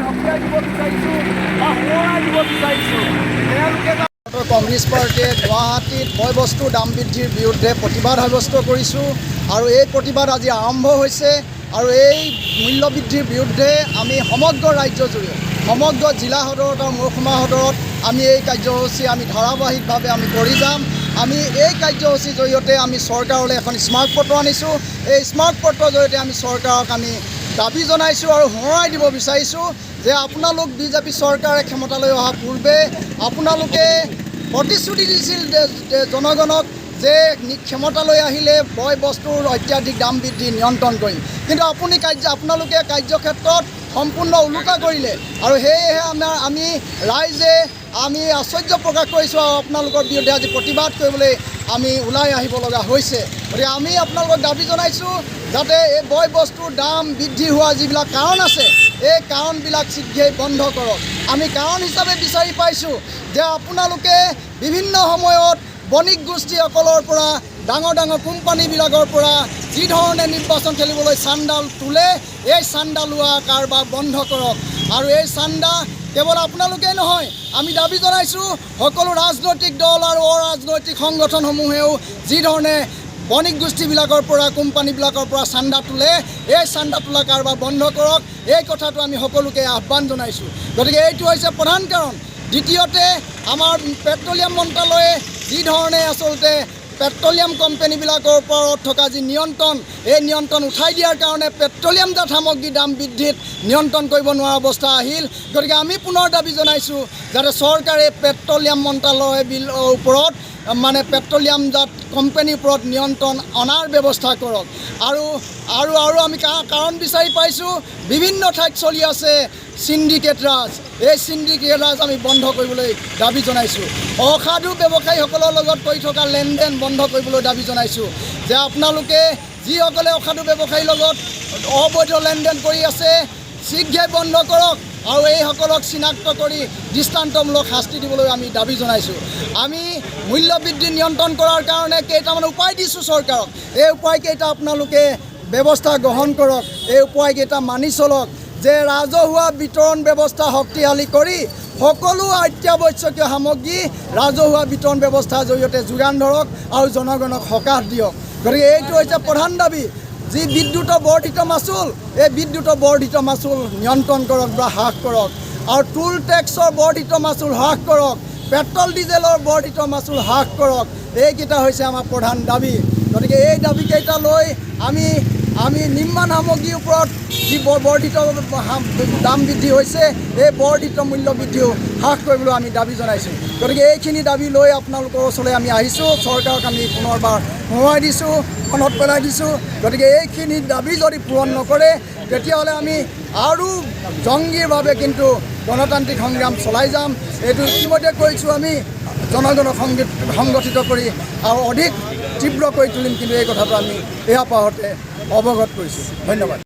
সকীয়াই দিব বিচাৰিছোঁ বা সোঁৱৰাই দিব বিচাৰিছোঁ। তেওঁলোকে কমিউনিষ্ট পাৰ্টীয়ে গুৱাহাটীত বয় বস্তুৰ দাম বৃদ্ধিৰ বিৰুদ্ধে প্ৰতিবাদ সাব্যস্ত কৰিছোঁ আৰু এই প্ৰতিবাদ আজি আৰম্ভ হৈছে। আৰু এই মূল্য বৃদ্ধিৰ বিৰুদ্ধে আমি সমগ্ৰ ৰাজ্যজুৰি সমগ্ৰ জিলা সদৰত আৰু মহকুমা সদৰত আমি এই কাৰ্যসূচী আমি ধাৰাবাহিকভাৱে আমি কৰি যাম। আমি এই কাৰ্যসূচীৰ জৰিয়তে আমি চৰকাৰলৈ এখন স্মাৰক পত্ৰ আনিছোঁ। এই স্মাৰক পত্ৰৰ জৰিয়তে আমি চৰকাৰক আমি দাবী জনাইছোঁ আৰু সোঁৱৰাই দিব বিচাৰিছোঁ যে আপোনালোক বিজেপি চৰকাৰে ক্ষমতালৈ অহা পূৰ্বে আপোনালোকে প্ৰতিশ্ৰুতি দিছিল জনগণক যে ক্ষমতালৈ আহিলে বয় বস্তুৰ অত্যাধিক দাম বৃদ্ধি নিয়ন্ত্ৰণ কৰিম, কিন্তু আপোনালোকে কাৰ্যক্ষেত্ৰত সম্পূৰ্ণ ওলোটা কৰিলে। আৰু সেয়েহে আমি ৰাইজে আমি আশ্চৰ্য প্ৰকাশ কৰিছোঁ আৰু আপোনালোকৰ বিৰুদ্ধে আজি প্ৰতিবাদ কৰিবলৈ আমি ওলাই আহিব লগা হৈছে। গতিকে আমি আপোনালোকক দাবী জনাইছোঁ যাতে এই বয় বস্তুৰ দাম বৃদ্ধি হোৱা যিবিলাক কাৰণ আছে এই কাৰণবিলাক শীঘ্ৰেই বন্ধ কৰক। আমি কাৰণ হিচাপে বিচাৰি পাইছোঁ যে আপোনালোকে বিভিন্ন সময়ত বণিক গোষ্ঠীসকলৰ পৰা ডাঙৰ ডাঙৰ কোম্পানীবিলাকৰ পৰা যি ধৰণে নিৰ্বাচন খেলিবলৈ চান্দা তোলে এই চান্দা লোৱা কাৰবাৰ বন্ধ কৰক। আৰু এই চান্দা কেৱল আপোনালোকেই নহয়, আমি দাবী জনাইছোঁ সকলো ৰাজনৈতিক দল আৰু অৰাজনৈতিক সংগঠনসমূহেও যি ধৰণে বণিক গোষ্ঠীবিলাকৰ পৰা কোম্পানীবিলাকৰ পৰা চান্দা তোলে এই চান্দা তোলা কাৰবাৰ বন্ধ কৰক। এই কথাটো আমি সকলোকে আহ্বান জনাইছোঁ। গতিকে এইটো হৈছে প্ৰধান কাৰণ। দ্বিতীয়তে আমাৰ পেট্ৰলিয়াম মন্ত্ৰালয়ে যি ধৰণে আচলতে পেট্ৰলিয়াম কোম্পানীবিলাকৰ ওপৰত থকা যি নিয়ন্ত্ৰণ এই নিয়ন্ত্ৰণ উঠাই দিয়াৰ কাৰণে পেট্ৰলিয়ামজাত সামগ্ৰীৰ দাম বৃদ্ধিত নিয়ন্ত্ৰণ কৰিব নোৱাৰা অৱস্থা আহিল। গতিকে আমি পুনৰ দাবী জনাইছোঁ যাতে চৰকাৰে পেট্ৰলিয়াম মন্ত্ৰালয়ৰ ওপৰত মানে পেট্ৰলিয়ামজাত কোম্পানীৰ ওপৰত নিয়ন্ত্ৰণ অনাৰ ব্যৱস্থা কৰক। আৰু আমি কাৰণ বিচাৰি পাইছোঁ বিভিন্ন ঠাইত চলি আছে চিণ্ডিকেট ৰাজ। এই চিণ্ডিকেট ৰাজ আমি বন্ধ কৰিবলৈ দাবী জনাইছোঁ। অসাধু ব্যৱসায়ীসকলৰ লগত কৰি থকা লেনদেন বন্ধ কৰিবলৈ দাবী জনাইছোঁ যে আপোনালোকে যিসকলে অসাধু ব্যৱসায়ীৰ লগত অবৈধ লেনদেন কৰি আছে শীঘ্ৰেই বন্ধ কৰক আৰু এইসকলক চিনাক্ত কৰি দৃষ্টান্তমূলক শাস্তি দিবলৈ আমি দাবী জনাইছোঁ। আমি মূল্য বৃদ্ধি নিয়ন্ত্ৰণ কৰাৰ কাৰণে কেইটামান উপায় দিছোঁ চৰকাৰক। এই উপায়কেইটা আপোনালোকে ব্যৱস্থা গ্ৰহণ কৰক। এই উপায়কেইটা মানি চলক যে ৰাজহুৱা বিতৰণ ব্যৱস্থা শক্তিশালী কৰি সকলো অত্যাৱশ্যকীয় সামগ্ৰী ৰাজহুৱা বিতৰণ ব্যৱস্থাৰ জৰিয়তে যোগান ধৰক আৰু জনগণক সকাহ দিয়ক। গতিকে এইটো হৈছে প্ৰধান দাবী। যি বিদ্যুতৰ বৰ্ধিত মাচুল এই বিদ্যুতৰ বৰ্ধিত মাচুল নিয়ন্ত্ৰণ কৰক বা হ্ৰাস কৰক আৰু টুল টেক্সৰ বৰ্ধিত মাচুল হ্ৰাস কৰক, পেট্ৰল ডিজেলৰ বৰ্ধিত মাচুল হ্ৰাস কৰক। এইকেইটা হৈছে আমাৰ প্ৰধান দাবী। গতিকে এই দাবীকেইটা লৈ আমি নিৰ্মাণ সামগ্ৰীৰ ওপৰত যি বৰ্ধিত দাম বৃদ্ধি হৈছে এই বৰ্ধিত মূল্য বৃদ্ধিও হ্ৰাস কৰিবলৈ আমি দাবী জনাইছোঁ। গতিকে এইখিনি দাবী লৈ আপোনালোকৰ ওচৰলৈ আমি আহিছোঁ। চৰকাৰক আমি পুনৰবাৰ সোঁৱৰাই দিছোঁ, মনত পেলাই দিছোঁ। গতিকে এইখিনি দাবী যদি পূৰণ নকৰে তেতিয়াহ'লে আমি আৰু জংগীৰভাৱে কিন্তু গণতান্ত্ৰিক সংগ্ৰাম চলাই যাম। এইটো ইতিমধ্যে কৰিছোঁ আমি জনগণক সংগঠিত কৰি আৰু অধিক তীব্ৰ কৰি তুলিম, কিন্তু এই কথাটো আমি এয়া পাহতে অৱগত কৰিছোঁ। ধন্যবাদ।